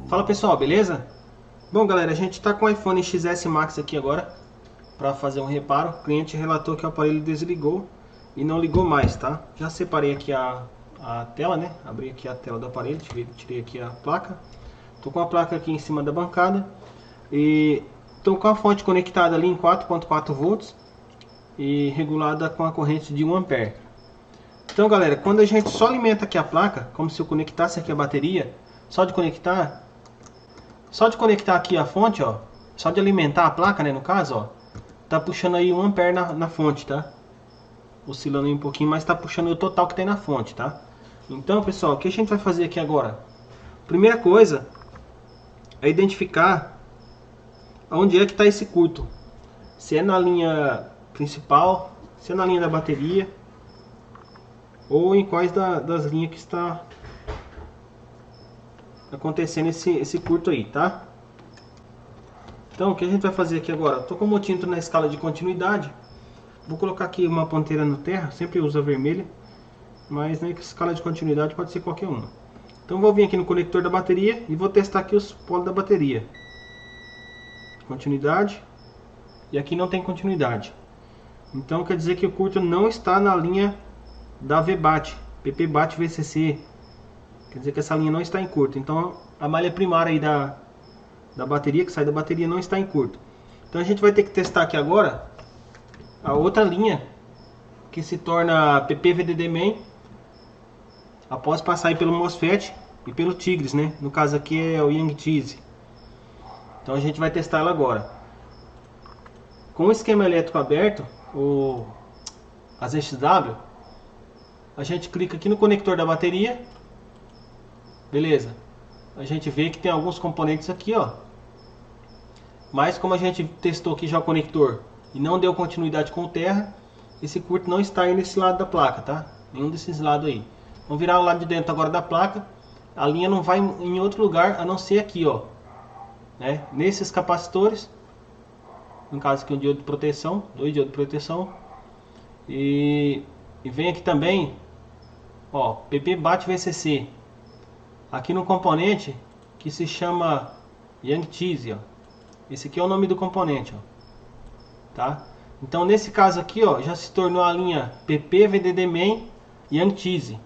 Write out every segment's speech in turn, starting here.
Fala pessoal, beleza? Bom galera, a gente está com o iPhone XS Max aqui agora para fazer um reparo. O cliente relatou que o aparelho desligou e não ligou mais, tá? Já separei aqui a tela, né? Abri aqui a tela do aparelho, tirei aqui a placa. Tô com a placa aqui em cima da bancada e tô com a fonte conectada ali em 4.4 volts e regulada com a corrente de 1 ampere. Então galera, quando a gente só alimenta aqui a placa, como se eu conectasse aqui a bateria, só de conectar aqui a fonte, ó, só de alimentar a placa, né, no caso, ó, tá puxando aí 1 ampere na fonte, tá? Oscilando aí um pouquinho, mas tá puxando o total que tem na fonte, tá? Então, pessoal, o que a gente vai fazer aqui agora? Primeira coisa é identificar onde é que está esse curto. Se é na linha principal, se é na linha da bateria, ou em quais das linhas que está acontecendo esse curto aí, tá? Então o que a gente vai fazer aqui agora? Estou com o multímetro na escala de continuidade. Vou colocar aqui uma ponteira no terra, sempre uso a vermelha, mas na escala de continuidade pode ser qualquer uma. Então vou vir aqui no conector da bateria e vou testar aqui os polos da bateria. Continuidade. E aqui não tem continuidade. Então quer dizer que o curto não está na linha da VBAT, PPBAT VCC. Quer dizer que essa linha não está em curto. Então a malha primária aí da bateria, que sai da bateria, não está em curto. Então a gente vai ter que testar aqui agora a outra linha, que se torna PP-VDD Main, após passar aí pelo MOSFET e pelo Tigres, né? No caso aqui é o Yang Cheese. Então a gente vai testar ela agora. Com o esquema elétrico aberto, as ZXW, a gente clica aqui no conector da bateria. Beleza. A gente vê que tem alguns componentes aqui, ó. Mas como a gente testou aqui já o conector e não deu continuidade com o terra, esse curto não está aí nesse lado da placa, tá? Nenhum desses lados aí. Vamos virar o lado de dentro agora da placa. A linha não vai em outro lugar a não ser aqui, ó. Né? Nesses capacitores. No caso aqui um diodo de proteção, 2 diodos de proteção. E vem aqui também, ó, PP-BAT VCC. Aqui no componente que se chama Yang Cheese, ó. Esse aqui é o nome do componente, ó. Tá? Então nesse caso aqui, ó, já se tornou a linha PP-VDD Main Yang Cheese,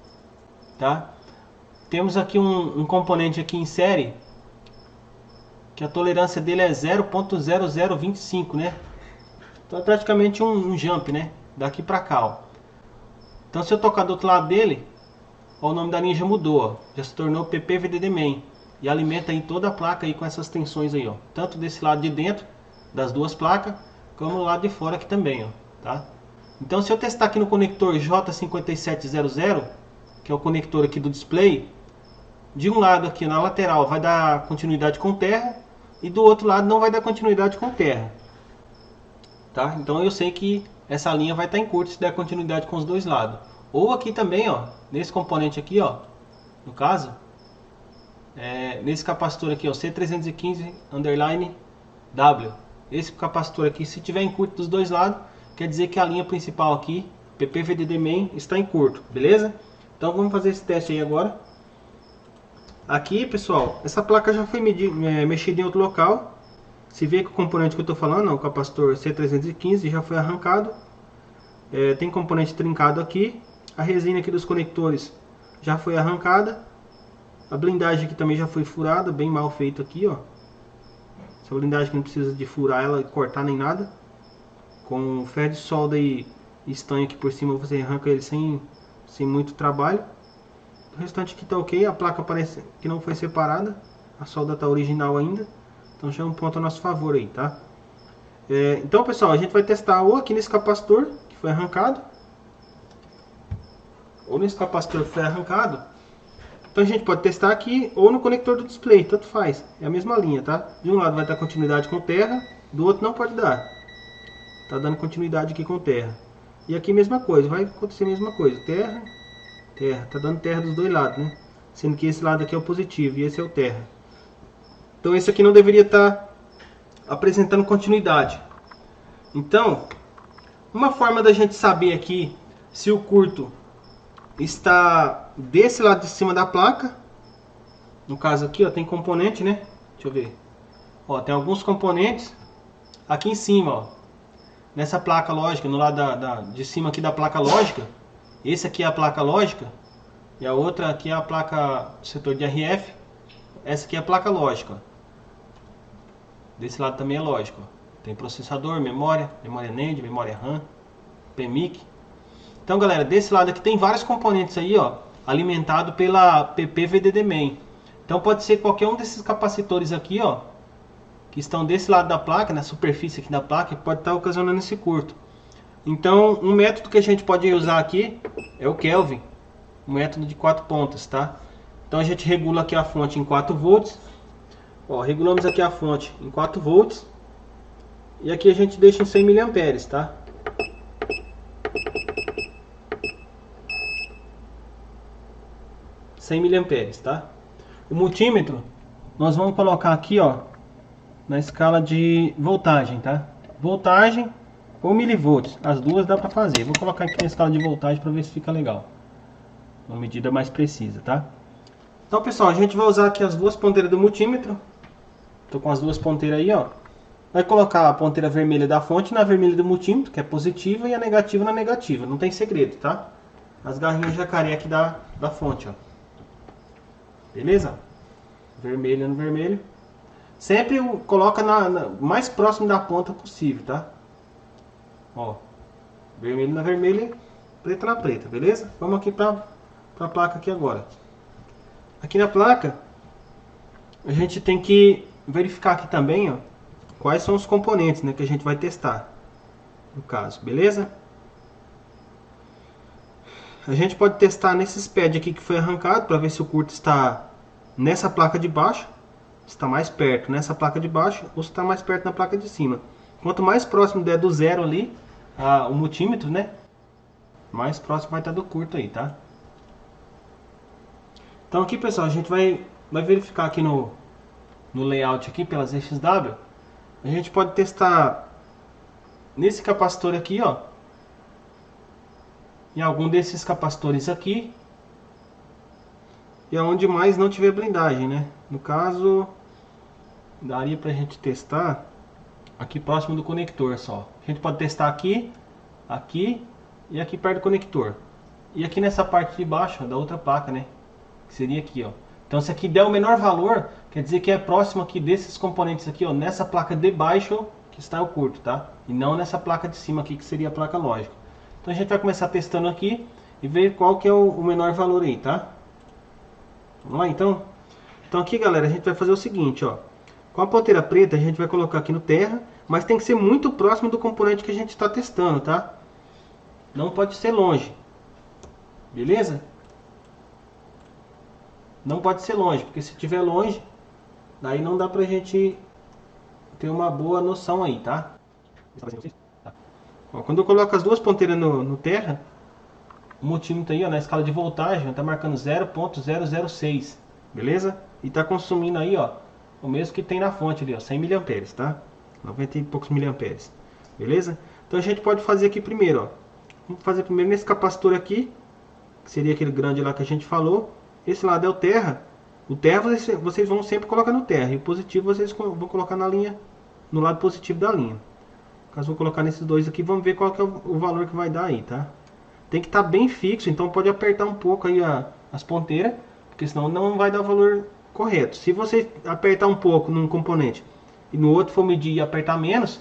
tá? Temos aqui um componente aqui em série que a tolerância dele é 0.0025, né? Então é praticamente um jump, né? Daqui pra cá, ó. Então se eu tocar do outro lado dele, ó, o nome da linha já mudou, ó. Já se tornou PP-VDD Main. E alimenta aí toda a placa aí com essas tensões aí, ó. Tanto desse lado de dentro das duas placas, como do lado de fora aqui também, ó. Tá? Então se eu testar aqui no conector J5700, que é o conector aqui do display, de um lado aqui na lateral vai dar continuidade com terra e do outro lado não vai dar continuidade com terra. Tá? Então eu sei que essa linha vai estar em curto se der continuidade com os dois lados. Ou aqui também, ó, nesse componente aqui, ó, no caso, nesse capacitor aqui, ó, C315_W. Esse capacitor aqui, se tiver em curto dos dois lados, quer dizer que a linha principal aqui, PP-VDD Main, está em curto, beleza? Então vamos fazer esse teste aí agora. Aqui, pessoal, essa placa já foi mexida em outro local. Se vê que o componente que eu estou falando, ó, o capacitor C315, já foi arrancado. Tem componente trincado aqui. A resina aqui dos conectores já foi arrancada. A blindagem aqui também já foi furada, bem mal feito aqui, ó. Essa blindagem que não precisa de furar ela e cortar nem nada. Com ferro de solda e estanho aqui por cima, você arranca ele sem muito trabalho. O restante aqui tá ok, a placa parece que não foi separada. A solda tá original ainda. Então já é um ponto a nosso favor aí, tá? Então, pessoal, a gente vai testar ou aqui nesse capacitor que foi arrancado, ou nesse capacitor que foi arrancado. Então a gente pode testar aqui ou no conector do display, tanto faz, é a mesma linha, tá? De um lado vai dar continuidade com terra, do outro não pode dar. Tá dando continuidade aqui com terra. E aqui mesma coisa, vai acontecer a mesma coisa, terra, terra, tá dando terra dos dois lados, né? Sendo que esse lado aqui é o positivo e esse é o terra. Então esse aqui não deveria estar apresentando continuidade. Então, uma forma da gente saber aqui se o curto está desse lado de cima da placa No caso aqui, ó, tem componente, né? Deixa eu ver. Ó, tem alguns componentes aqui em cima, ó. Nessa placa lógica, no lado de cima aqui da placa lógica. Esse aqui é a placa lógica. E a outra aqui é a placa do setor de RF. Essa aqui é a placa lógica. Desse lado também é lógico. Tem processador, memória NAND, memória RAM, PMIC. Então, galera, desse lado aqui tem vários componentes aí, ó, alimentado pela PP VDD Main. Então pode ser qualquer um desses capacitores aqui, ó, que estão desse lado da placa, na superfície aqui da placa, que pode estar ocasionando esse curto. Então, um método que a gente pode usar aqui é o Kelvin, um método de 4 pontas, tá? Então a gente regula aqui a fonte em 4 volts. Ó, regulamos aqui a fonte em 4 volts. E aqui a gente deixa em 100 mA, tá? Tá? O multímetro nós vamos colocar aqui, ó, na escala de voltagem, tá? Voltagem ou milivolts, as duas dá para fazer. Vou colocar aqui na escala de voltagem para ver se fica legal. Uma medida mais precisa, tá? Então, pessoal, a gente vai usar aqui as duas ponteiras do multímetro. Tô com as duas ponteiras aí, ó. Vai colocar a ponteira vermelha da fonte na vermelha do multímetro, que é positiva, e a negativa na negativa. Não tem segredo, tá? As garrinhas jacaré aqui da fonte, ó. Beleza? Vermelho no vermelho. Sempre coloca mais próximo da ponta possível, tá? Ó. Vermelho na vermelha, preta na preta, beleza? Vamos aqui pra placa aqui agora. Aqui na placa, a gente tem que verificar aqui também, ó, quais são os componentes, né, que a gente vai testar. No caso, beleza? A gente pode testar nesses pads aqui que foi arrancado para ver se o curto está nessa placa de baixo, se está mais perto nessa placa de baixo ou se está mais perto na placa de cima. Quanto mais próximo der do zero ali, o multímetro, né, mais próximo vai estar do curto aí, tá? Então aqui, pessoal, a gente vai verificar aqui no layout aqui pelas XW. A gente pode testar nesse capacitor aqui, ó, em algum desses capacitores aqui, e aonde mais não tiver blindagem, né? No caso, daria pra gente testar aqui próximo do conector só. A gente pode testar aqui, aqui e aqui perto do conector. E aqui nessa parte de baixo, ó, da outra placa, né? Que seria aqui, ó. Então se aqui der o menor valor, quer dizer que é próximo aqui desses componentes aqui, ó, nessa placa de baixo que está o curto, tá? E não nessa placa de cima aqui, que seria a placa lógica. Então a gente vai começar testando aqui e ver qual que é o menor valor aí, tá? Vamos lá então? Então aqui, galera, a gente vai fazer o seguinte, ó. Com a ponteira preta a gente vai colocar aqui no terra, mas tem que ser muito próximo do componente que a gente está testando, tá? Não pode ser longe. Beleza? Não pode ser longe, porque se estiver longe, daí não dá pra gente ter uma boa noção aí, tá? Ó, quando eu coloco as duas ponteiras no terra, o multímetro aí, ó, na escala de voltagem, tá marcando 0.006, beleza? E tá consumindo aí, ó, o mesmo que tem na fonte ali, ó, 100 mA, tá? 90 e poucos miliamperes, beleza? Então a gente pode fazer aqui primeiro, ó. Vamos fazer primeiro nesse capacitor aqui, que seria aquele grande lá que a gente falou. Esse lado é o terra. O terra vocês vão sempre colocar no terra, e o positivo vocês vão colocar na linha, no lado positivo da linha. No caso, vou colocar nesses dois aqui, vamos ver qual que é o valor que vai dar aí, tá? Tem que estar bem fixo, então pode apertar um pouco aí as ponteiras, porque senão não vai dar o valor correto. Se você apertar um pouco num componente e no outro for medir e apertar menos,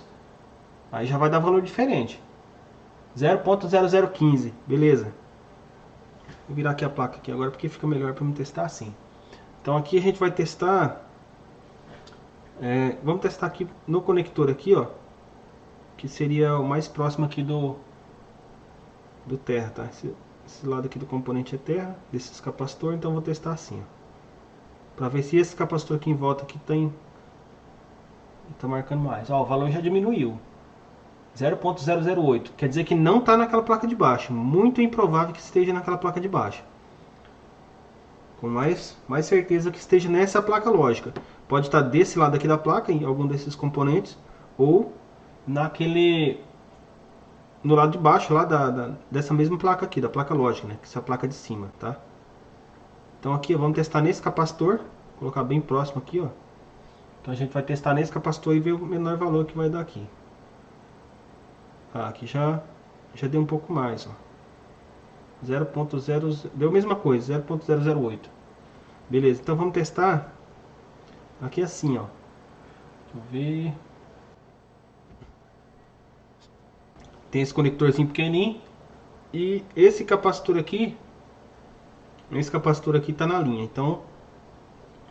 aí já vai dar valor diferente. 0.0015, beleza? Vou virar aqui a placa aqui agora porque fica melhor para me testar assim. Então aqui a gente vai testar, vamos testar aqui no conector aqui, ó, que seria o mais próximo aqui do terra, tá? Esse lado aqui do componente é terra, desses capacitor, então vou testar assim, ó, para ver se esse capacitor aqui em volta aqui tá marcando mais. Ó, o valor já diminuiu, 0.008, quer dizer que não está naquela placa de baixo, muito improvável que esteja naquela placa de baixo. Com mais certeza que esteja nessa placa lógica. Pode estar desse lado aqui da placa, em algum desses componentes, ou no lado de baixo lá dessa mesma placa aqui, da placa lógica, né? Que é a placa de cima, tá? Então aqui vamos testar nesse capacitor. colocar bem próximo aqui, ó. Então a gente vai testar nesse capacitor e ver o menor valor que vai dar aqui. Aqui já deu um pouco mais, ó. 0.0, deu a mesma coisa, 0.008. Beleza, então vamos testar aqui assim, ó. Deixa eu ver. Tem esse conectorzinho pequenininho. E esse capacitor aqui tá na linha. Então,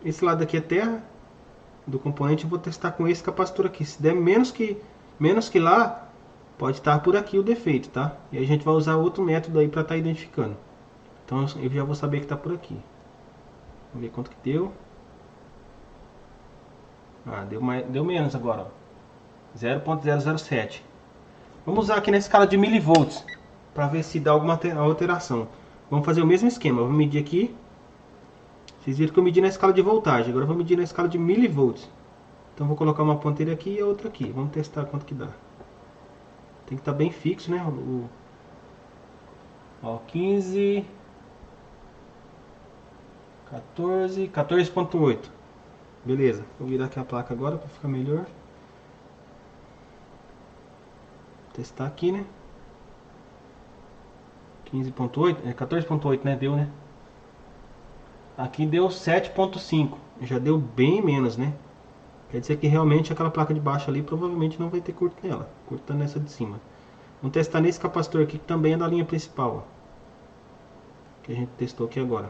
esse lado aqui é terra do componente. Eu vou testar com esse capacitor aqui. Se der menos que lá, pode estar por aqui o defeito, tá? E a gente vai usar outro método aí para estar identificando. Então, eu já vou saber que está por aqui. Vamos ver quanto que deu. Deu menos agora, 0.007. Vamos usar aqui na escala de milivolts para ver se dá alguma alteração. Vamos fazer o mesmo esquema. Vou medir aqui. Vocês viram que eu medi na escala de voltagem. Agora eu vou medir na escala de milivolts. Então vou colocar uma ponteira aqui e a outra aqui. Vamos testar quanto que dá. Tem que estar bem fixo, né? Ó, 15, 14, 14.8. Beleza. Vou virar aqui a placa agora para ficar melhor. Testar aqui, né? 15.8, 14.8, né? Deu, né? Aqui deu 7.5. Já deu bem menos, né? Quer dizer que realmente aquela placa de baixo ali provavelmente não vai ter curto nela. Curto tá nessa de cima. Vamos testar nesse capacitor aqui que também é da linha principal, ó. Que a gente testou aqui agora.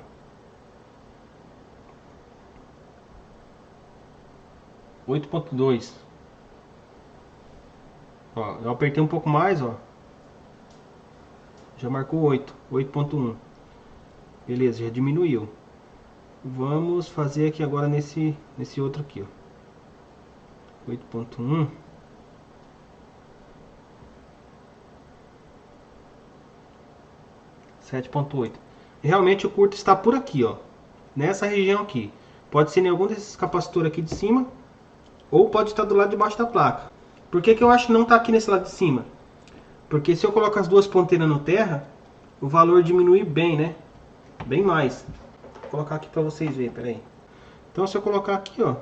(8.2). Ó, eu apertei um pouco mais, ó. Já marcou 8.1. Beleza, já diminuiu. Vamos fazer aqui agora nesse outro aqui, ó. 8.1. (7.8). Realmente o curto está por aqui, ó. Nessa região aqui. Pode ser em algum desses capacitores aqui de cima, ou pode estar do lado de baixo da placa. Por que eu acho que não está aqui nesse lado de cima? Porque se eu colocar as duas ponteiras no terra, o valor diminui bem, né? Bem mais. Vou colocar aqui para vocês verem, peraí. Então se eu colocar aqui, ó,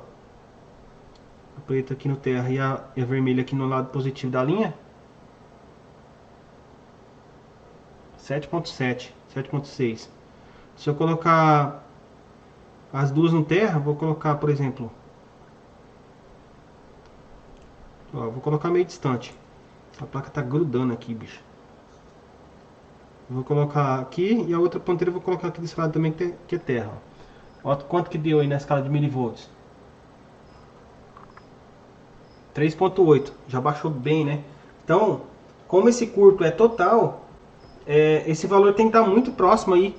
a preta aqui no terra e a vermelha aqui no lado positivo da linha, 7.7, 7.6. Se eu colocar as duas no terra, vou colocar, por exemplo, ó, vou colocar meio distante. A placa tá grudando aqui, bicho. Vou colocar aqui e a outra ponteira eu vou colocar aqui desse lado também, que é terra. Ó. Olha quanto que deu aí na escala de milivolts. 3.8. Já baixou bem, né? Então, como esse curto é total, esse valor tem que estar muito próximo aí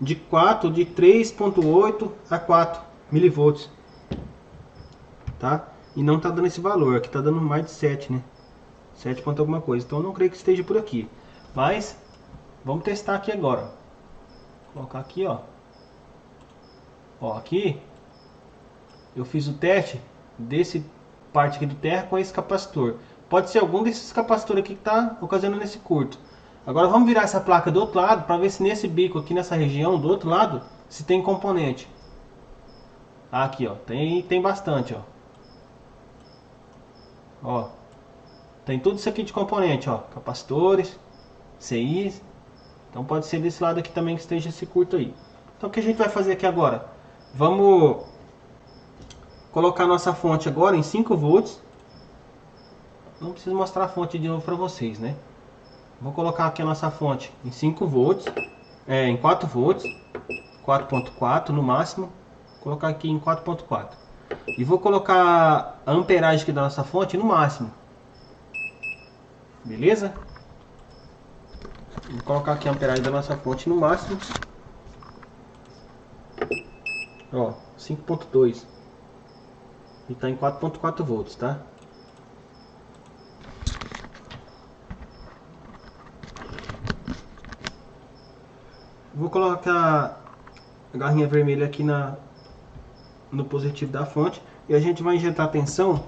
de 3.8 a 4 milivolts. Tá? E não tá dando esse valor. Aqui tá dando mais de 7, né? 7 ponto alguma coisa. Então eu não creio que esteja por aqui. Mas vamos testar aqui agora. Vou colocar aqui, ó. Ó, aqui eu fiz o teste desse parte aqui do terra com esse capacitor. Pode ser algum desses capacitores aqui que está ocasionando esse curto. Agora vamos virar essa placa do outro lado para ver se nesse bico aqui nessa região do outro lado se tem componente. Aqui, ó, tem bastante, ó. Ó, tem tudo isso aqui de componente, ó, capacitores, CIs. Então pode ser desse lado aqui também que esteja esse curto aí. Então o que a gente vai fazer aqui agora? Vamos colocar nossa fonte agora em 5 volts. Não preciso mostrar a fonte de novo para vocês, né? Vou colocar aqui a nossa fonte em 5 volts, em 4 volts, 4.4 no máximo. Vou colocar aqui em 4.4. E vou colocar a amperagem aqui da nossa fonte no máximo. Beleza? Vou colocar aqui a amperagem da nossa fonte no máximo. Ó, 5.2. E está em 4.4 volts, tá? Vou colocar a garrinha vermelha aqui no positivo da fonte. E a gente vai injetar a tensão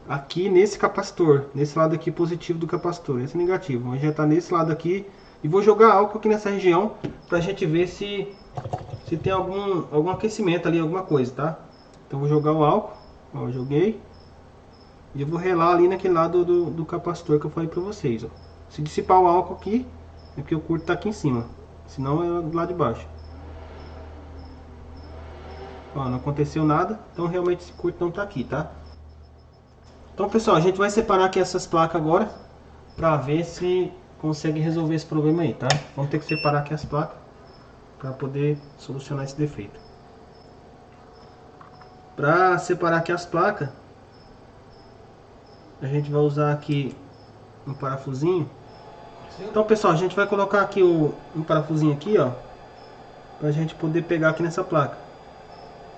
aqui nesse capacitor. Nesse lado aqui positivo do capacitor. Esse é negativo. Vou injetar nesse lado aqui. E vou jogar álcool aqui nessa região. Pra gente ver se se tem algum aquecimento ali, alguma coisa, tá? Então vou jogar o álcool, ó, eu joguei. E eu vou relar ali naquele lado do capacitor que eu falei pra vocês, ó. Se dissipar o álcool aqui, é porque o curto tá aqui em cima, senão é do lado de baixo. Ó, não aconteceu nada, então realmente esse curto não tá aqui, tá? Então pessoal, a gente vai separar aqui essas placas agora, pra ver se consegue resolver esse problema aí, tá? Vamos ter que separar aqui as placas, para poder solucionar esse defeito. Para separar aqui as placas, a gente vai usar aqui um parafusinho. Então pessoal, a gente vai colocar aqui um parafusinho aqui, ó, pra gente poder pegar aqui nessa placa.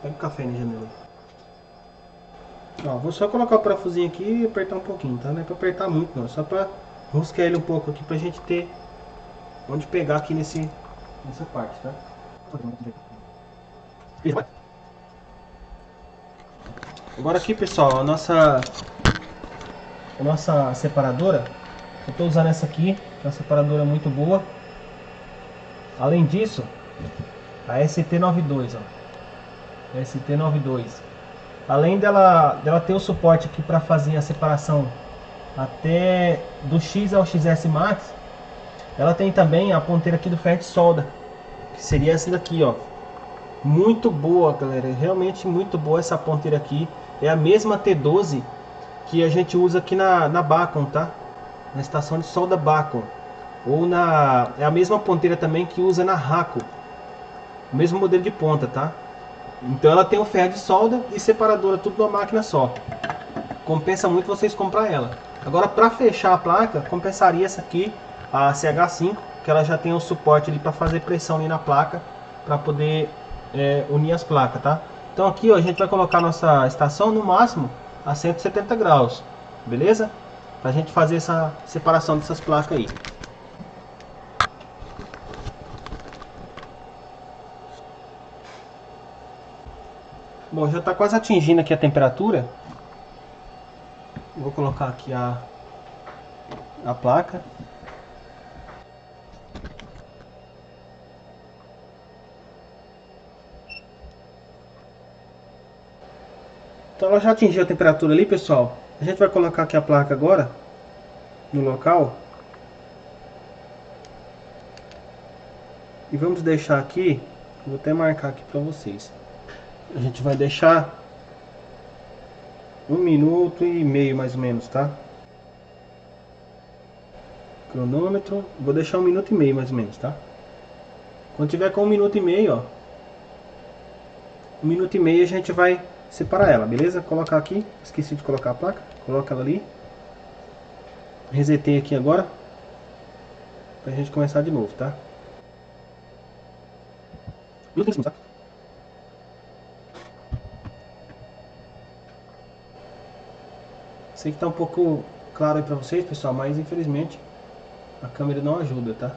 Pega o café na janela. Ó, vou só colocar o parafusinho aqui e apertar um pouquinho, tá? Não é pra apertar muito não, só pra rosquear ele um pouco aqui pra gente ter onde pegar aqui nessa parte, tá? Agora aqui pessoal, a nossa separadora, eu estou usando essa aqui, que é uma separadora muito boa. Além disso, a ST92, ó, ST92, além dela ter o suporte aqui para fazer a separação até do X ao XS Max, ela tem também a ponteira aqui do ferro de solda, que seria essa daqui, ó. Muito boa, galera, realmente muito boa essa ponteira aqui. É a mesma T12 que a gente usa aqui na Bacon, tá? Na estação de solda Bacon. Ou é a mesma ponteira também que usa na Raco. O mesmo modelo de ponta, tá? Então ela tem o ferro de solda e separadora, tudo numa máquina só. Compensa muito vocês comprar ela. Agora para fechar a placa, compensaria essa aqui, a CH5, que ela já tem o suporte ali para fazer pressão ali na placa, para poder unir as placas, tá? Então aqui ó, a gente vai colocar nossa estação no máximo a 170 graus, beleza? Pra gente fazer essa separação dessas placas aí. Bom, já está quase atingindo aqui a temperatura. Vou colocar aqui a placa. Então ela já atingiu a temperatura ali, pessoal. A gente vai colocar aqui a placa agora no local. E vamos deixar aqui, vou até marcar aqui para vocês. A gente vai deixar 1 minuto e meio mais ou menos, tá? Cronômetro, vou deixar 1 minuto e meio mais ou menos, tá? Quando tiver com 1 minuto e meio, ó, 1 minuto e meio a gente vai separar ela, beleza? Colocar aqui, esqueci de colocar a placa, coloca ela ali. Resetei aqui agora, pra gente começar de novo, tá? Tá? Sei que tá um pouco claro aí pra vocês, pessoal, mas infelizmente a câmera não ajuda, tá?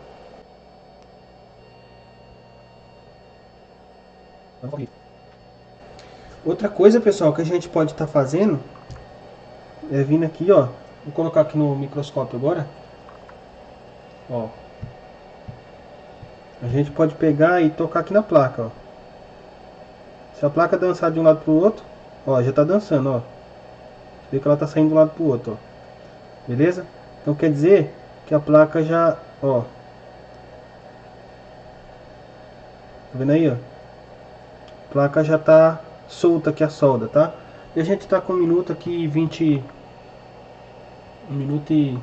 Outra coisa, pessoal, que a gente pode estar fazendo é vindo aqui, ó. Vou colocar aqui no microscópio agora. Ó. A gente pode pegar e tocar aqui na placa, ó. Se a placa dançar de um lado pro outro, ó, já tá dançando, ó. Você vê que ela tá saindo de um lado pro outro, ó. Beleza? Então quer dizer que a placa já, ó. Tá vendo aí, ó? A placa já tá solta aqui a solda, tá? E a gente tá com 1 minuto aqui e 20... 1 minuto e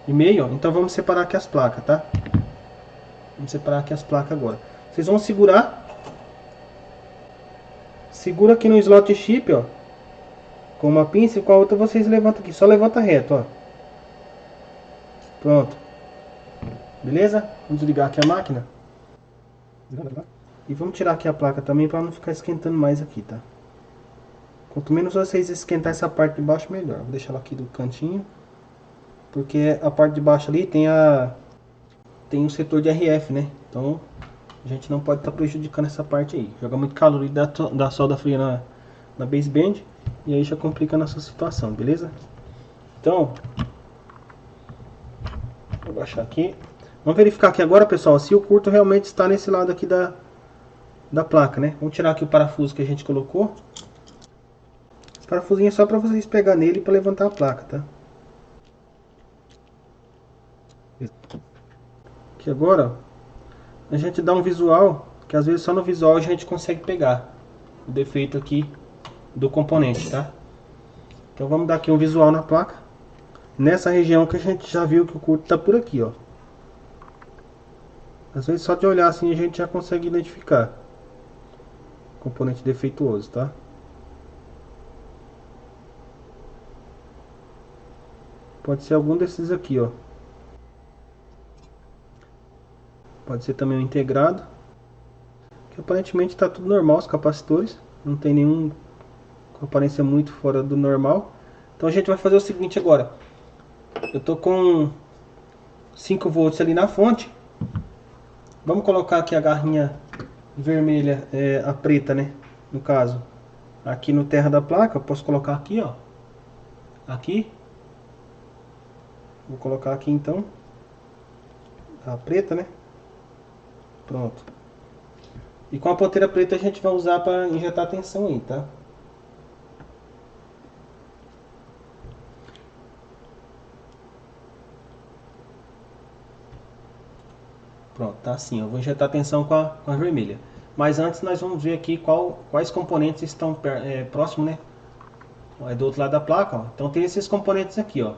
meio, ó. Então vamos separar aqui as placas, tá? Vamos separar aqui as placas agora. Vocês vão segurar. Segura aqui no slot chip, ó. Com uma pinça e com a outra vocês levantam aqui. Só levanta reto, ó. Pronto. Beleza? Vamos desligar aqui a máquina. E vamos tirar aqui a placa também para não ficar esquentando mais aqui, tá? Quanto menos vocês esquentar essa parte de baixo, melhor. Vou deixar ela aqui do cantinho. Porque a parte de baixo ali tem o setor de RF, né? Então a gente não pode estar prejudicando essa parte aí. Joga muito calor e dá solda fria na baseband. E aí já complica a nossa situação, beleza? Então, vou baixar aqui. Vamos verificar aqui agora, pessoal, se o curto realmente está nesse lado aqui da placa, né? Vamos tirar aqui o parafuso que a gente colocou. Esse parafusinho é só para vocês pegar nele para levantar a placa, tá? Aqui agora, ó, a gente dá um visual, que às vezes só no visual a gente consegue pegar o defeito aqui do componente, tá? Então vamos dar aqui um visual na placa. Nessa região que a gente já viu que o curto está por aqui, ó. Às vezes só de olhar assim a gente já consegue identificar componente defeituoso, tá? Pode ser algum desses aqui, ó. Pode ser também o integrado. Que aparentemente está tudo normal os capacitores. Não tem nenhum com aparência muito fora do normal. Então a gente vai fazer o seguinte agora. Eu tô com 5 volts ali na fonte. Vamos colocar aqui a garrinha vermelha, a preta, né? No caso, aqui no terra da placa. Eu posso colocar aqui, ó. Aqui. Vou colocar aqui então a preta, né? Pronto. E com a ponteira preta a gente vai usar para injetar a tensão aí, tá? Pronto, tá assim. Eu vou injetar a tensão com a vermelha. Mas antes nós vamos ver aqui quais componentes estão próximos, né? É do outro lado da placa, ó. Então tem esses componentes aqui, ó.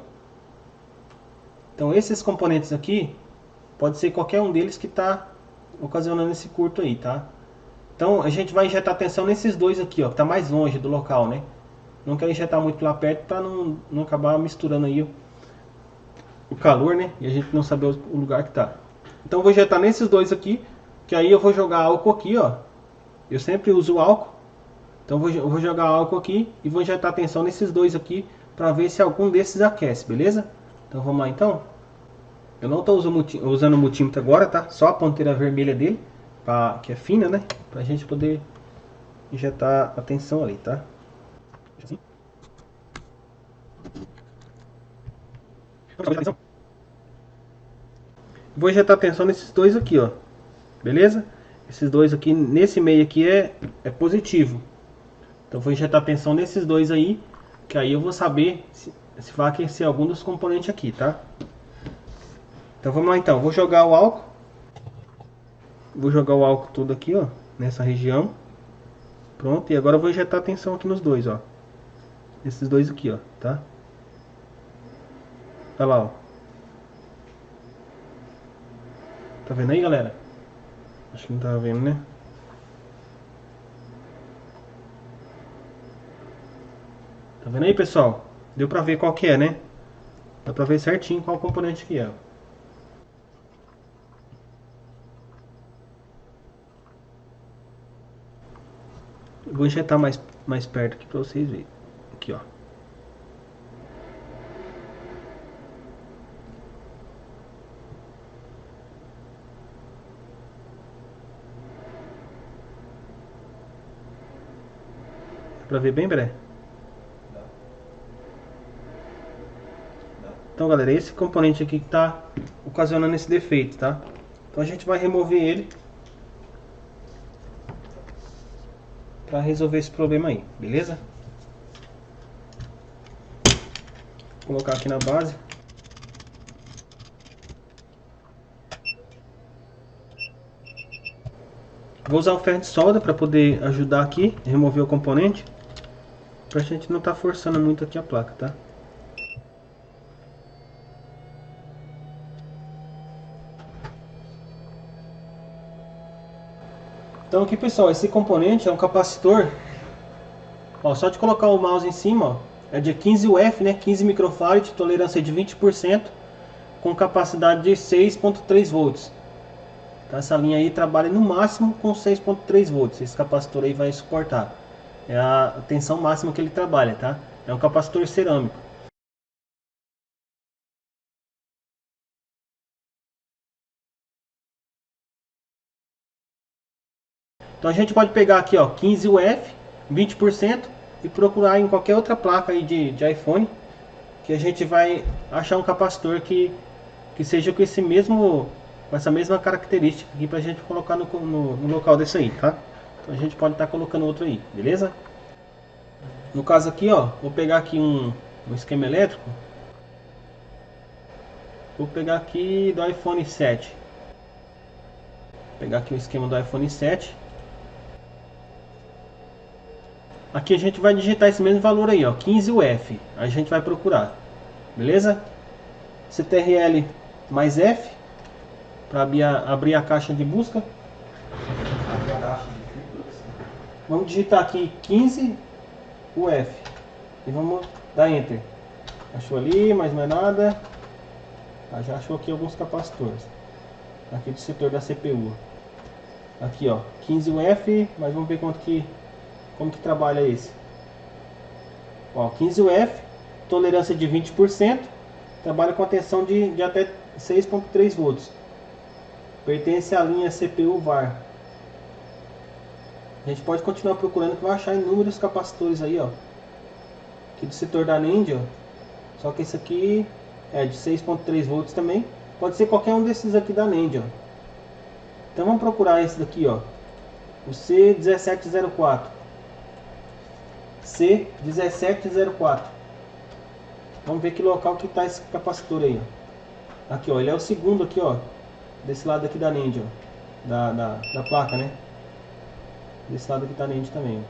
Então esses componentes aqui, pode ser qualquer um deles que está ocasionando esse curto aí, tá? Então a gente vai injetar tensão nesses dois aqui, ó, que está mais longe do local, né? Não quero injetar muito lá perto para não acabar misturando aí o calor, né? E a gente não saber o lugar que tá. Então eu vou injetar nesses dois aqui, que aí eu vou jogar álcool aqui, ó. Eu sempre uso álcool. Então eu vou jogar álcool aqui e vou injetar tensão nesses dois aqui para ver se algum desses aquece, beleza? Então vamos lá então. Eu não estou usando o multímetro agora, tá? Só a ponteira vermelha dele, que é fina, né? Pra gente poder injetar a tensão ali, tá? Assim. Vou injetar tensão nesses dois aqui, ó. Beleza? Esses dois aqui, nesse meio aqui é positivo. Então vou injetar tensão nesses dois aí, que aí eu vou saber se vai aquecer algum dos componentes aqui, tá? Então vamos lá então, vou jogar o álcool. Vou jogar o álcool todo aqui, ó, nessa região. Pronto, e agora eu vou injetar tensão aqui nos dois, ó. Esses dois aqui, ó, tá? Olha lá, ó. Tá vendo aí, galera? Acho que não tá vendo, né? Tá vendo aí, pessoal? Deu pra ver qual que é, né? Dá pra ver certinho qual componente que é. Eu vou injetar mais perto aqui pra vocês verem. Aqui, ó. Dá pra ver bem, Bré? Então, galera, esse componente aqui que tá ocasionando esse defeito, tá? Então a gente vai remover ele para resolver esse problema aí, beleza? Vou colocar aqui na base. Vou usar o ferro de solda para poder ajudar aqui, remover o componente, pra gente não estar forçando muito aqui a placa, tá? Então aqui, pessoal, esse componente é um capacitor. Ó, só de colocar o mouse em cima, ó, é de 15 UF, né? 15 microfarad, tolerância de 20%, com capacidade de 6.3 volts. Então, essa linha aí trabalha no máximo com 6.3 volts. Esse capacitor aí vai suportar. É a tensão máxima que ele trabalha, tá? É um capacitor cerâmico. Então a gente pode pegar aqui, ó, 15 UF, 20% e procurar em qualquer outra placa aí de iPhone, que a gente vai achar um capacitor que seja com esse mesmo com essa mesma característica aqui pra gente colocar no local desse aí, tá? Então a gente pode estar colocando outro aí, beleza? No caso aqui, ó, vou pegar aqui um esquema elétrico. Vou pegar aqui do iPhone 7. Vou pegar aqui o esquema do iPhone 7. Aqui a gente vai digitar esse mesmo valor aí, ó, 15 UF. A gente vai procurar, beleza? CTRL mais F para abrir a caixa de busca. Vamos digitar aqui 15 UF e vamos dar Enter. Achou ali, mas não é nada. Já achou aqui alguns capacitores aqui do setor da CPU. Aqui, ó, 15 UF, mas vamos ver como que trabalha esse. Ó, 15 UF, tolerância de 20%, trabalha com a tensão de até 6.3 volts. Pertence à linha CPU VAR. A gente pode continuar procurando que vai achar inúmeros capacitores aí, ó. Aqui do setor da NAND, ó. Só que esse aqui é de 6.3 volts também. Pode ser qualquer um desses aqui da NAND, ó. Então vamos procurar esse daqui, ó. O C1704. C1704. Vamos ver que local que está esse capacitor aí, ó. Aqui, ó. Ele é o segundo aqui, ó. Desse lado aqui da NAND, ó. Da placa, né? Desse lado aqui tá NAND também, ó.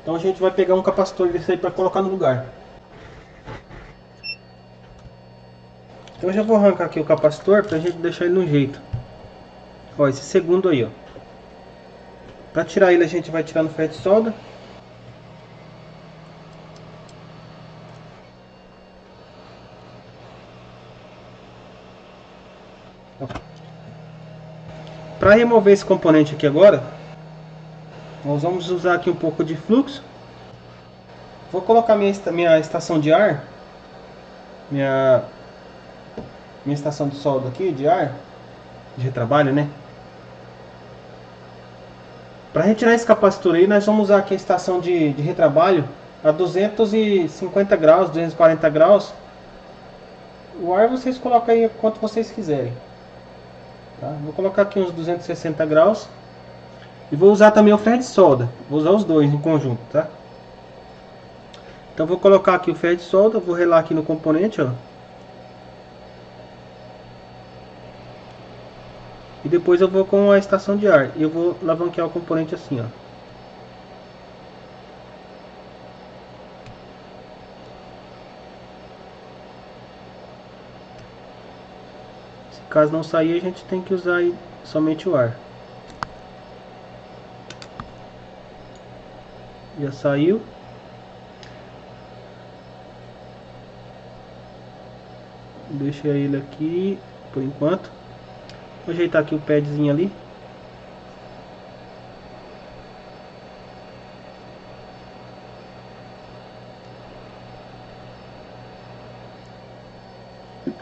Então a gente vai pegar um capacitor desse aí para colocar no lugar. Então eu já vou arrancar aqui o capacitor pra gente deixar ele no jeito. Ó, esse segundo aí, ó. Para tirar ele a gente vai tirar no ferro de solda. Para remover esse componente aqui agora, nós vamos usar aqui um pouco de fluxo. Vou colocar minha estação de ar, minha estação de solda aqui de ar, de retrabalho, né? Para retirar esse capacitor aí, nós vamos usar aqui a estação de retrabalho a 250 graus, 240 graus. O ar vocês colocam aí quanto vocês quiserem. Tá? Vou colocar aqui uns 260 graus. E vou usar também o ferro de solda. Vou usar os dois em conjunto, tá? Então vou colocar aqui o ferro de solda. Vou relar aqui no componente, ó. E depois eu vou com a estação de ar. E eu vou alavanquear o componente assim, ó. Se caso não sair, a gente tem que usar aí somente o ar. Já saiu. Deixa ele aqui por enquanto. Vou ajeitar aqui o padzinho ali.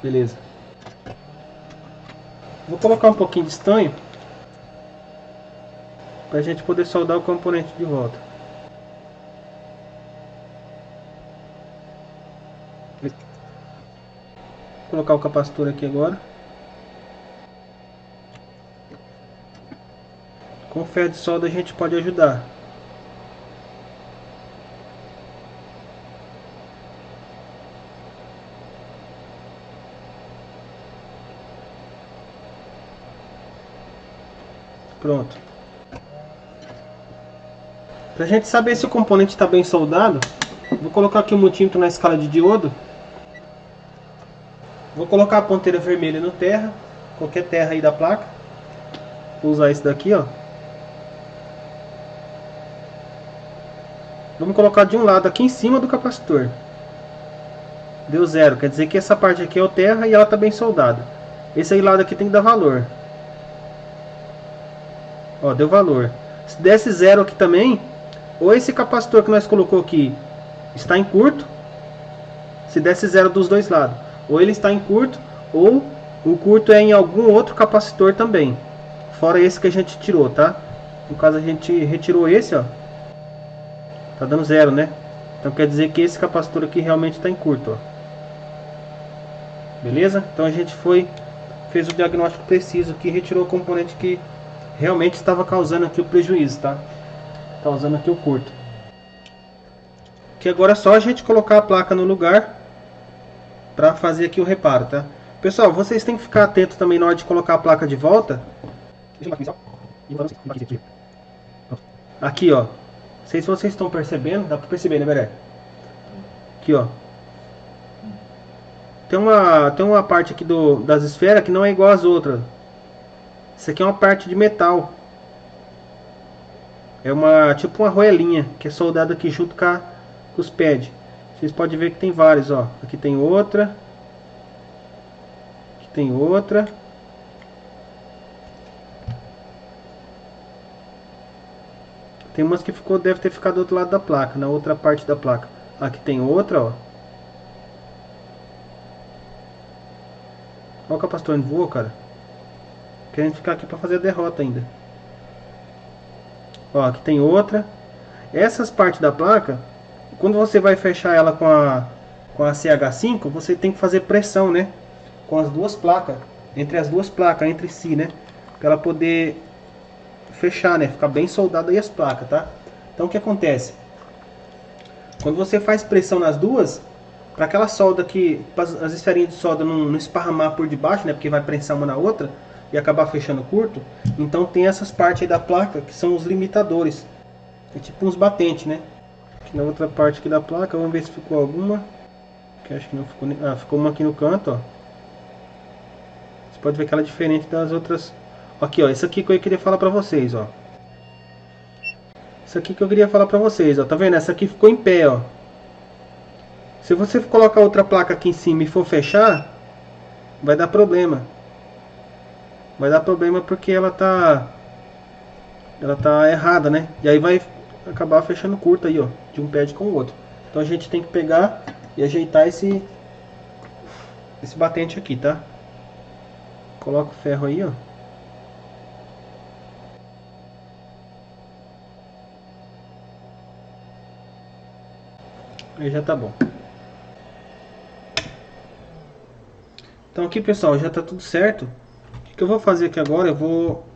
Beleza. Vou colocar um pouquinho de estanho para a gente poder soldar o componente de volta. Vou colocar o capacitor aqui agora. Com o ferro de solda a gente pode ajudar. Pronto. Para a gente saber se o componente está bem soldado, vou colocar aqui o multímetro na escala de diodo. Vou colocar a ponteira vermelha no terra, qualquer terra aí da placa. Vou usar esse daqui, ó. Vamos colocar de um lado aqui em cima do capacitor. Deu 0, quer dizer que essa parte aqui é o terra e ela está bem soldada. Esse aí lado aqui tem que dar valor. Ó, deu valor. Se desse 0 aqui também, ou esse capacitor que nós colocou aqui está em curto. Se desse 0 dos dois lados, ou ele está em curto, ou o curto é em algum outro capacitor também, fora esse que a gente tirou, tá? No caso a gente retirou esse, ó. Tá dando 0, né? Então quer dizer que esse capacitor aqui realmente está em curto, ó. Beleza? Então a gente fez fez o diagnóstico preciso aqui, retirou o componente que realmente estava causando aqui o prejuízo, tá? Causando aqui o curto. Que agora é só a gente colocar a placa no lugar para fazer aqui o reparo, tá? Pessoal, vocês têm que ficar atentos também na hora de colocar a placa de volta. Aqui, ó. Não sei se vocês estão percebendo, dá para perceber, né, Beré? Aqui, ó. Tem uma parte aqui das esferas que não é igual às outras. Isso aqui é uma parte de metal. É tipo uma argoelinha que é soldada aqui junto com os pads. Vocês podem ver que tem vários, ó. Aqui tem outra. Aqui tem outra. Tem umas que deve ter ficado do outro lado da placa, na outra parte da placa. Aqui tem outra, ó. Olha o capacitor onde voa, cara. Querendo ficar aqui para fazer a derrota ainda. Ó, aqui tem outra. Essas partes da placa, quando você vai fechar ela com a CH5, você tem que fazer pressão, né? Com as duas placas, entre si, né? Para ela poder fechar, né? Ficar bem soldada aí as placas, tá? Então o que acontece? Quando você faz pressão nas duas, para aquela solda que as esferinhas de solda não esparramar por debaixo, né? Porque vai prensar uma na outra e acabar fechando curto. Então tem essas partes aí da placa que são os limitadores. É tipo uns batentes, né? Aqui na outra parte aqui da placa, vamos ver se ficou alguma. Que acho que não ficou. Ah, ficou uma aqui no canto, ó. Você pode ver que ela é diferente das outras. Aqui, ó, isso aqui que eu queria falar pra vocês, ó. Isso aqui que eu queria falar pra vocês, ó. Tá vendo? Essa aqui ficou em pé, ó. Se você colocar outra placa aqui em cima e for fechar, vai dar problema. Vai dar problema porque ela tá errada, né? E aí vai acabar fechando curto aí, ó, de um pad com o outro. Então a gente tem que pegar e ajeitar esse batente aqui, tá? Coloca o ferro aí, ó. Aí já tá bom. Então aqui, pessoal, já tá tudo certo. O que eu vou fazer aqui agora, eu vou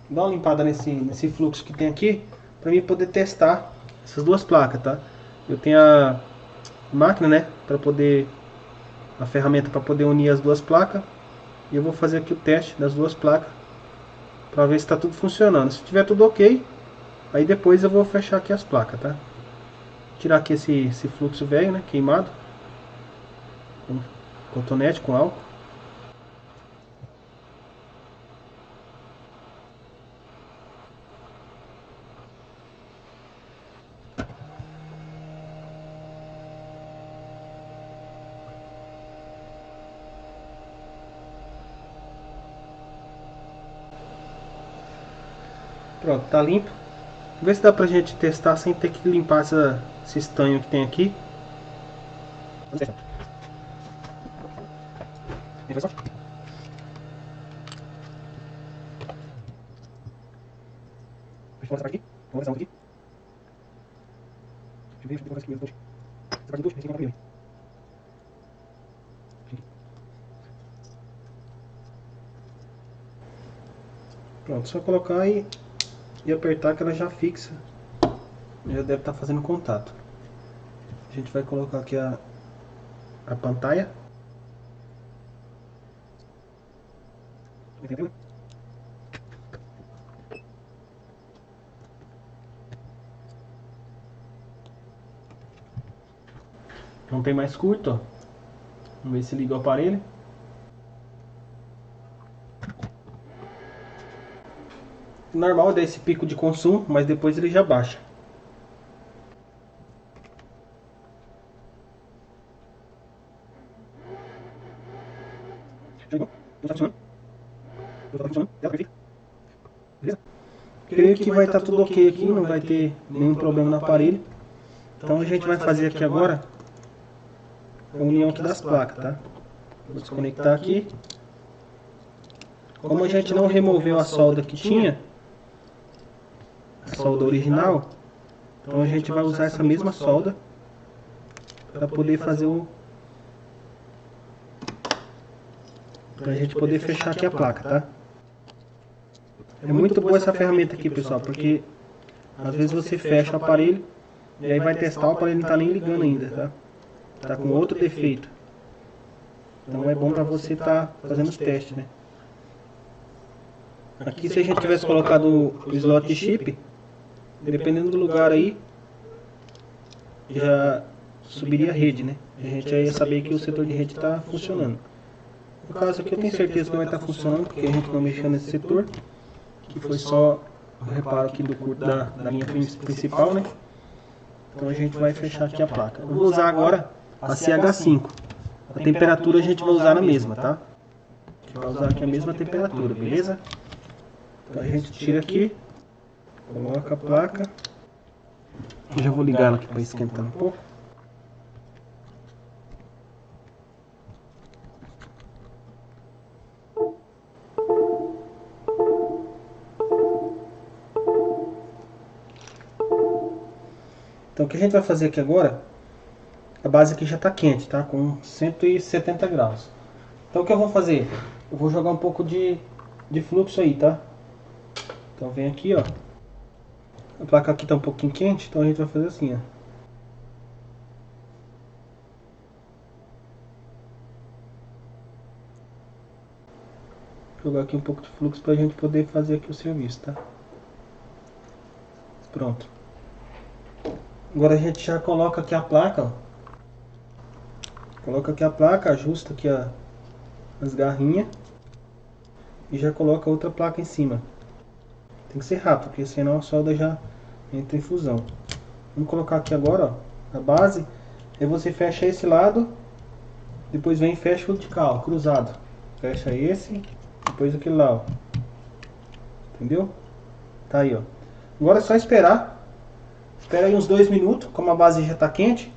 dar uma limpada nesse fluxo que tem aqui, para mim poder testar essas duas placas, tá? Eu tenho a máquina, né, para poder, a ferramenta para poder unir as duas placas, e eu vou fazer aqui o teste das duas placas para ver se está tudo funcionando. Se tiver tudo ok, aí depois eu vou fechar aqui as placas, tá? Tirar aqui esse fluxo velho, né, queimado, com cotonete, com álcool. Pronto, tá limpo. Vê se dá pra gente testar sem ter que limpar esse estanho que tem aqui. Vamos testar. Deixa eu essa parte aqui. Vamos ver essa outra aqui. Deixa eu ver essa parte de duas, tem que primeiro. Pronto, só colocar e apertar que ela já fixa. Já deve estar fazendo contato. A gente vai colocar aqui a pantalla. Não tem mais curto, ó. Vamos ver se liga o aparelho. Normal dá esse pico de consumo, mas depois ele já baixa. Creio que vai estar tudo ok aqui, não vai ter nenhum problema no aparelho. Então a gente vai fazer aqui agora a união aqui das placas, tá? Vou desconectar aqui. Como a gente não removeu a solda que tinha, a solda original, então a gente vai usar essa mesma solda para poder fazer pra gente poder fechar aqui a placa, tá? É muito boa essa ferramenta aqui, pessoal, porque às vezes você fecha o aparelho e aí vai testar, o aparelho não tá nem ligando ainda, tá? Tá com outro defeito. Então é bom pra você tá fazendo os testes, né? Aqui, se a gente tivesse colocado o slot de chip, dependendo do lugar aí, já subiria a rede, né? A gente já ia saber que o setor de rede está funcionando. No caso aqui eu tenho certeza que vai estar funcionando, porque a gente não mexeu nesse setor, que foi só o reparo aqui do curto da linha principal, né? Então a gente vai fechar aqui a placa. Eu vou usar agora a CH5. A temperatura a gente vai usar na mesma, tá? A gente vai usar aqui a mesma temperatura, beleza? Então a gente tira aqui, coloca a placa. Eu já vou ligar ela aqui para esquentar um pouco. Então o que a gente vai fazer aqui agora, a base aqui já está quente, tá? Com 170 graus. Então o que eu vou fazer? Eu vou jogar um pouco de fluxo aí, tá? Então vem aqui, ó. A placa aqui está um pouquinho quente, então a gente vai fazer assim, ó. Jogar aqui um pouco de fluxo para a gente poder fazer aqui o serviço, tá? Pronto. Agora a gente já coloca aqui a placa, ó. Coloca aqui a placa, ajusta aqui as garrinhas e já coloca outra placa em cima. Tem que ser rápido, porque senão a solda já entra em fusão. Vamos colocar aqui agora, ó, a base. Aí você fecha esse lado, depois vem e fecha o vertical, cruzado. Fecha esse, depois aquele lá, ó. Entendeu? Tá aí, ó. Agora é só esperar. Espera aí uns 2 minutos, como a base já está quente.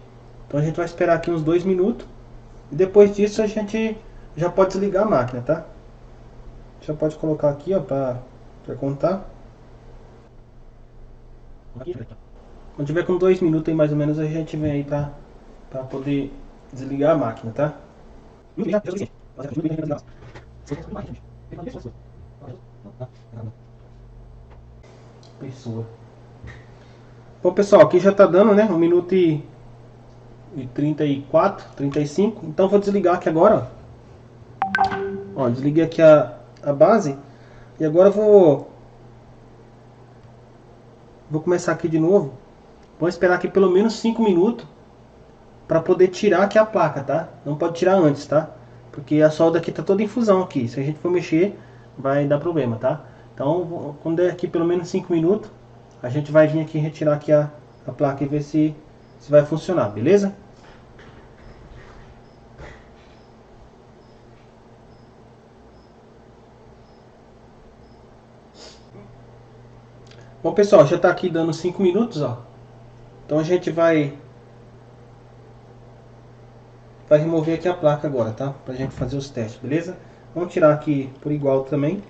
Então a gente vai esperar aqui uns 2 minutos. E depois disso a gente já pode desligar a máquina, tá? Já pode colocar aqui, ó, para contar. Quando tiver com 2 minutos aí mais ou menos, a gente vem aí para poder desligar a máquina, tá? Pessoa. Bom, pessoal, aqui já tá dando, né? 1 minuto e 34, 35. Então vou desligar aqui agora, ó. Ó, desliguei aqui a base. E agora vou começar aqui de novo. Vou esperar aqui pelo menos 5 minutos para poder tirar aqui a placa, tá? Não pode tirar antes, tá? Porque a solda aqui tá toda em fusão aqui. Se a gente for mexer, vai dar problema, tá? Então, quando der aqui pelo menos 5 minutos, a gente vai vir aqui retirar aqui a placa e ver se vai funcionar, beleza? Bom, pessoal, já está aqui dando 5 minutos, ó. Então a gente vai remover aqui a placa agora, tá? Pra gente fazer os testes, beleza? Vamos tirar aqui por igual também.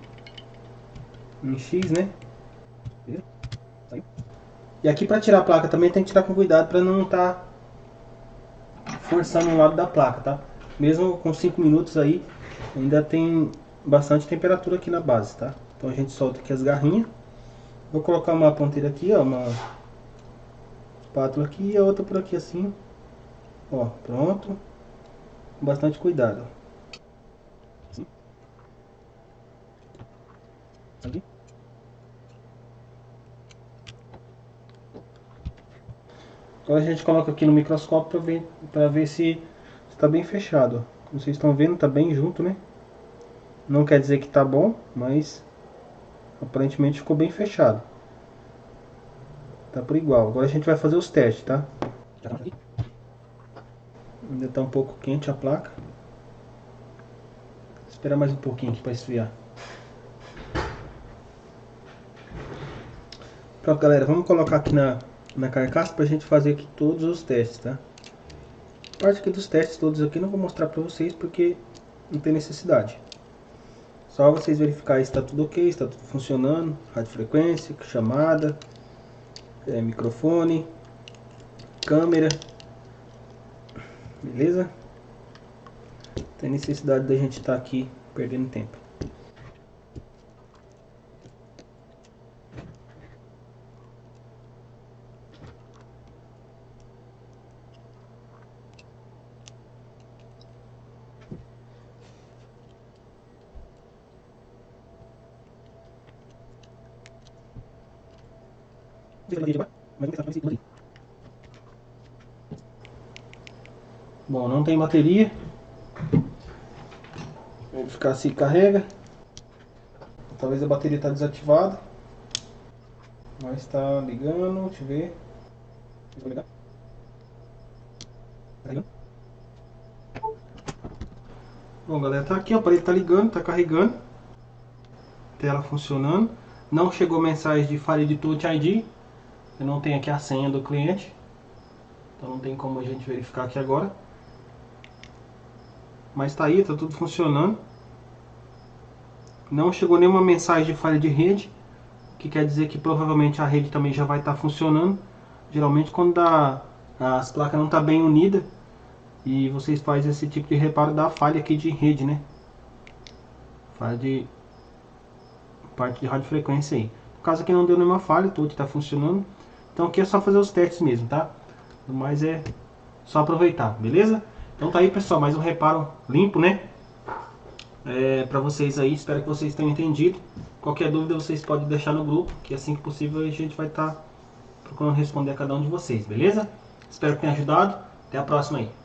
Em X, né? E aqui para tirar a placa também tem que tirar com cuidado para não estar forçando um lado da placa, tá? Mesmo com 5 minutos aí, ainda tem bastante temperatura aqui na base, tá? Então a gente solta aqui as garrinhas. Vou colocar uma ponteira aqui, ó, uma espátula aqui e a outra por aqui assim. Ó, pronto. Com bastante cuidado. Assim. Aqui. Agora a gente coloca aqui no microscópio para ver se está bem fechado. Como vocês estão vendo, está bem junto, né? Não quer dizer que está bom, mas aparentemente ficou bem fechado. Tá por igual. Agora a gente vai fazer os testes, tá? Ainda está um pouco quente a placa. Vou esperar mais um pouquinho aqui para esfriar. Pronto, galera. Vamos colocar aqui na carcaça para a gente fazer aqui todos os testes, tá? A parte aqui dos testes todos aqui não vou mostrar para vocês porque não tem necessidade. Só vocês verificar se está tudo ok, está tudo funcionando, radiofrequência, chamada, microfone, câmera, beleza? Tem necessidade da gente estar aqui perdendo tempo. Bom, não tem bateria. Vou verificar se carrega. Talvez a bateria está desativada. Mas está ligando, deixa eu ver. Vou ligar. Tá ligando? Bom, galera, tá aqui, ó, o aparelho tá ligando, tá carregando. Tela funcionando. Não chegou mensagem de falha de Touch ID. Eu não tenho aqui a senha do cliente. Então não tem como a gente verificar aqui agora. Mas tá aí, tá tudo funcionando. Não chegou nenhuma mensagem de falha de rede, que quer dizer que provavelmente a rede também já vai estar funcionando. Geralmente quando as placas não estão bem unidas e vocês fazem esse tipo de reparo, dá falha aqui de rede, né? Falha de parte de radiofrequência aí. No caso aqui não deu nenhuma falha, tudo está funcionando. Então aqui é só fazer os testes mesmo, tá? Mas é só aproveitar, beleza? Então tá aí, pessoal, mais um reparo limpo, né? Para vocês aí, espero que vocês tenham entendido. Qualquer dúvida vocês podem deixar no grupo, que assim que possível a gente vai estar procurando responder a cada um de vocês, beleza? Espero que tenha ajudado. Até a próxima aí.